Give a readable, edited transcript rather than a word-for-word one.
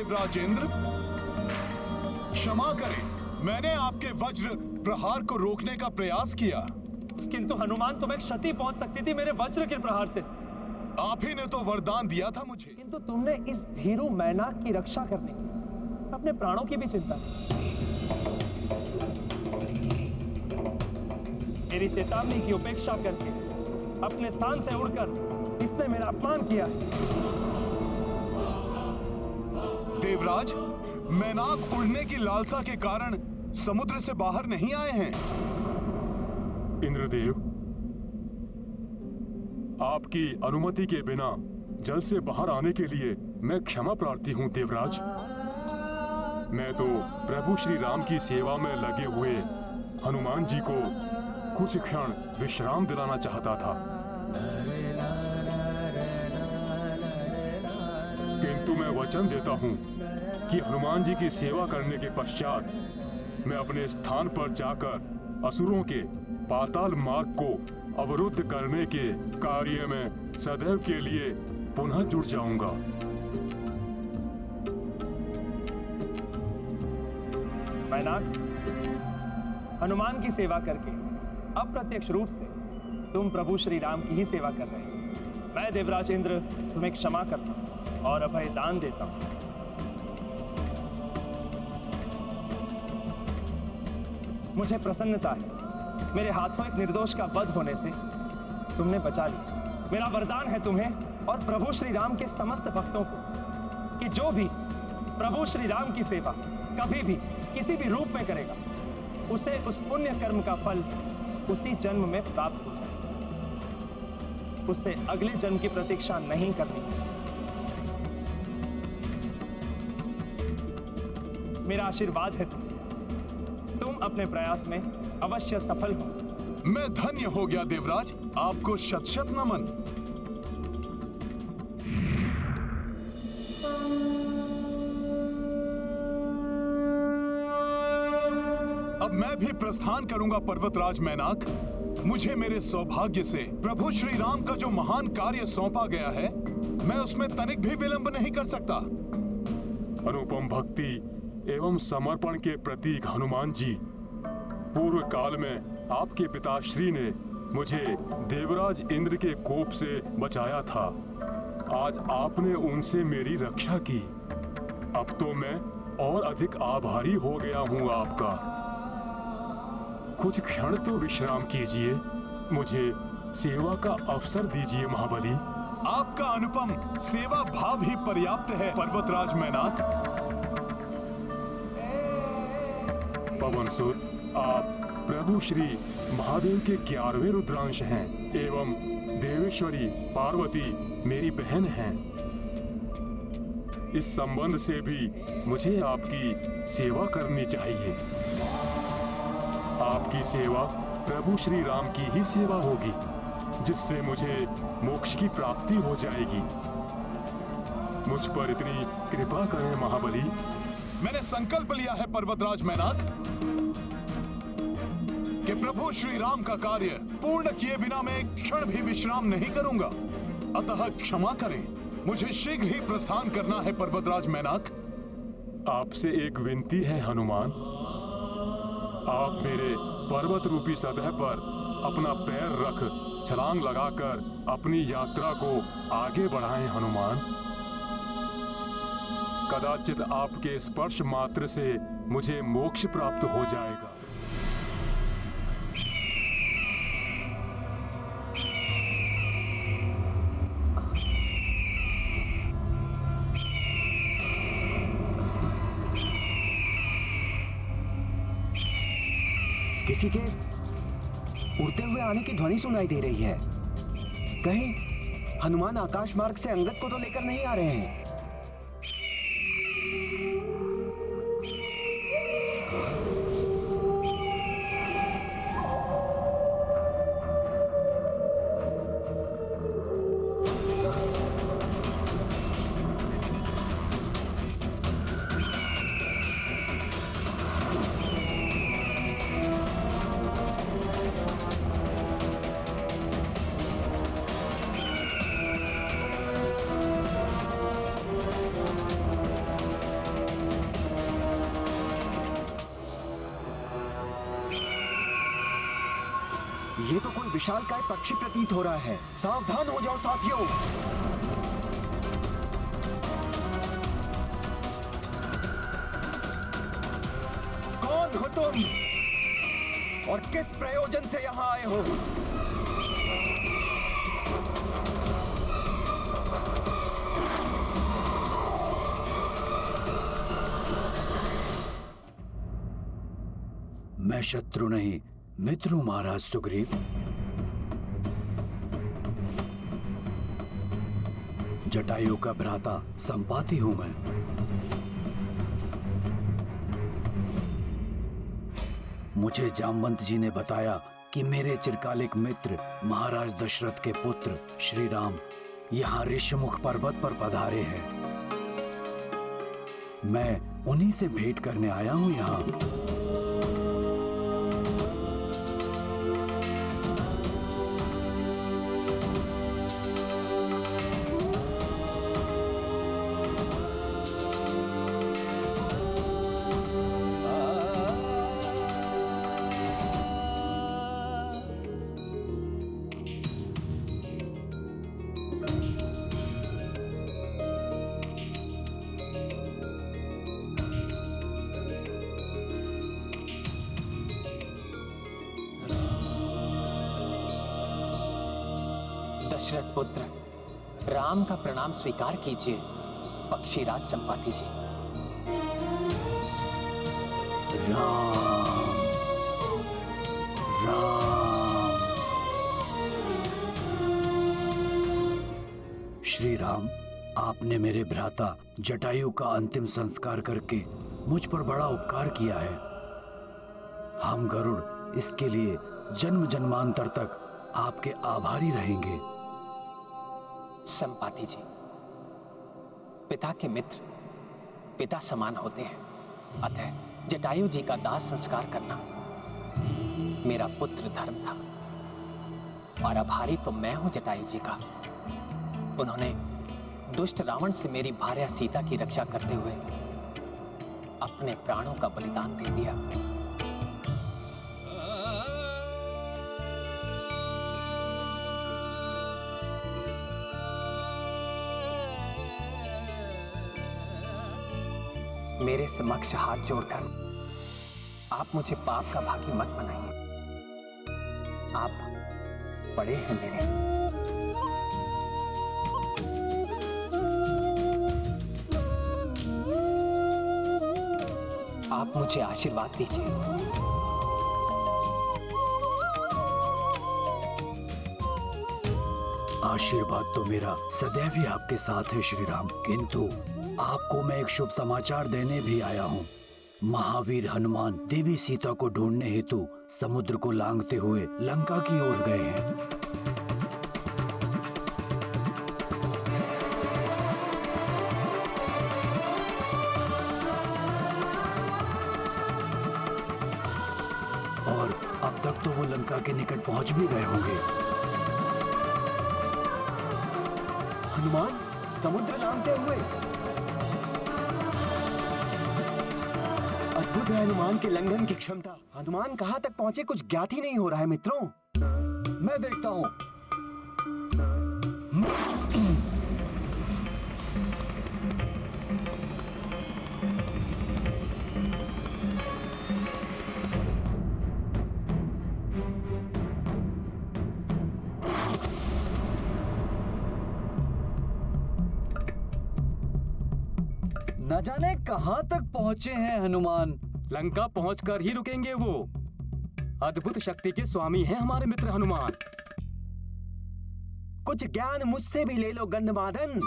देवराज इंद्र, क्षमा करें, मैंने आपके वज्र प्रहार को रोकने का प्रयास किया, किंतु हनुमान, तुम्हें क्षति पहुंच सकती थी मेरे वज्र के प्रहार से। आप ही ने तो वरदान दिया था मुझे। किंतु तुमने इस भीरू मैनाक की रक्षा करने की अपने प्राणों की भी चिंता की। मेरी चेतावनी की उपेक्षा करके अपने स्थान से उड़कर इसने मेरा अपमान किया। देवराज, मैनाक उड़ने की लालसा के कारण समुद्र से बाहर नहीं आए हैं। इंद्रदेव, आपकी अनुमति के बिना जल से बाहर आने के लिए मैं क्षमा प्रार्थी हूं देवराज। मैं तो प्रभु श्री राम की सेवा में लगे हुए हनुमान जी को कुछ क्षण विश्राम दिलाना चाहता था, किंतु मैं वचन देता हूं कि हनुमान जी की सेवा करने के पश्चात मैं अपने स्थान पर जाकर असुरों के पाताल मार्ग को अवरुद्ध करने के कार्य में सदैव के लिए पुनः जुड़ जाऊंगा। मैनाक, हनुमान की सेवा करके अप्रत्यक्ष रूप से तुम प्रभु श्री राम की ही सेवा कर रहे हो। मैं देवराज इंद्र तुम्हें क्षमा करता हूं और अभय दान देता हूं। मुझे प्रसन्नता है, मेरे हाथों एक निर्दोष का वध होने से तुमने बचा लिया। मेरा वरदान है तुम्हें और प्रभु श्री राम के समस्त भक्तों को कि जो भी प्रभु श्री राम की सेवा कभी भी किसी भी रूप में करेगा, उसे उस पुण्य कर्म का फल उसी जन्म में प्राप्त हो जाए। उससे अगले जन्म की प्रतीक्षा नहीं करनी। मेरा आशीर्वाद है तुम अपने प्रयास में अवश्य सफल हो। मैं धन्य हो गया देवराज, आपको शत शत नमन। अब मैं भी प्रस्थान करूंगा पर्वतराज मैनाक। मुझे मेरे सौभाग्य से प्रभु श्री राम का जो महान कार्य सौंपा गया है, मैं उसमें तनिक भी विलंब नहीं कर सकता। अनुपम भक्ति एवं समर्पण के प्रतीक हनुमान जी, पूर्व काल में आपके पिताश्री ने मुझे देवराज इंद्र के कोप से बचाया था। आज आपने उनसे मेरी रक्षा की। अब तो मैं और अधिक आभारी हो गया हूँ आपका। कुछ क्षण तो विश्राम कीजिए, मुझे सेवा का अवसर दीजिए महाबली। आपका अनुपम सेवा भाव ही पर्याप्त है पर्वतराज मैनाक। पवनसुत, आप प्रभु श्री महादेव के 11वें रुद्रांश हैं एवं देवेश्वरी पार्वती मेरी बहन हैं। इस संबंध से भी मुझे आपकी सेवा करनी चाहिए। आपकी सेवा प्रभु श्री राम की ही सेवा होगी, जिससे मुझे मोक्ष की प्राप्ति हो जाएगी। मुझ पर इतनी कृपा करें महाबली। मैंने संकल्प लिया है पर्वतराज मैनाक कि प्रभु श्री राम का कार्य पूर्ण किए बिना मैं एक क्षण भी विश्राम नहीं करूंगा। अतः क्षमा करें, मुझे शीघ्र ही प्रस्थान करना है पर्वतराज मैनाक। आपसे एक विनती है हनुमान, आप मेरे पर्वत रूपी सतह पर अपना पैर रख छलांग लगाकर अपनी यात्रा को आगे बढ़ाएं हनुमान। कदाचित आपके स्पर्श मात्र से मुझे मोक्ष प्राप्त हो जाएगा। किसी के उड़ते हुए आने की ध्वनि सुनाई दे रही है। कहीं हनुमान आकाश मार्ग से अंगद को तो लेकर नहीं आ रहे हैं। ये तो कोई विशालकाय पक्षी प्रतीत हो रहा है। सावधान हो जाओ साथियों। कौन हो तुम और किस प्रयोजन से यहाँ आए हो? मैं शत्रु नहीं, मित्र हूं महाराज सुग्रीव। जटायु का भ्राता संपाति हूं मैं। मुझे जामवंत जी ने बताया कि मेरे चिरकालिक मित्र महाराज दशरथ के पुत्र श्री राम यहाँ ऋषमुख पर्वत पर पधारे हैं। मैं उन्हीं से भेंट करने आया हूं यहाँ। दशरथ पुत्र राम का प्रणाम स्वीकार कीजिए पक्षीराज संपाति जी। राम राम। श्री राम, आपने मेरे भ्राता जटायु का अंतिम संस्कार करके मुझ पर बड़ा उपकार किया है। हम गरुड़ इसके लिए जन्म जन्मांतर तक आपके आभारी रहेंगे। संपाति जी, पिता के मित्र पिता समान होते हैं, अतः जटायु जी का दाह संस्कार करना मेरा पुत्र धर्म था। और आभारी तो मैं हूं जटायु जी का। उन्होंने दुष्ट रावण से मेरी भार्या सीता की रक्षा करते हुए अपने प्राणों का बलिदान दे दिया। मेरे समक्ष हाथ जोड़कर आप मुझे पाप का भागी मत बनाइए। आप बड़े हैं मेरे। आप मुझे आशीर्वाद दीजिए। आशीर्वाद तो मेरा सदैव ही आपके साथ है श्री राम, किंतु आपको मैं एक शुभ समाचार देने भी आया हूँ। महावीर हनुमान देवी सीता को ढूंढने हेतु समुद्र को लांघते हुए लंका की ओर गए हैं। और अब तक तो वो लंका के निकट पहुंच भी गए होंगे। हनुमान समुद्र लांघते हुए। अद्भुत है हनुमान के लंघन की क्षमता। हनुमान कहां तक पहुंचे कुछ ज्ञात ही नहीं हो रहा है मित्रों। मैं देखता हूं। न जाने कहां तक पहुंचे हैं हनुमान। लंका पहुंचकर ही रुकेंगे वो। अद्भुत शक्ति के स्वामी हैं हमारे मित्र हनुमान। कुछ ज्ञान मुझसे भी ले लो गंधमादन।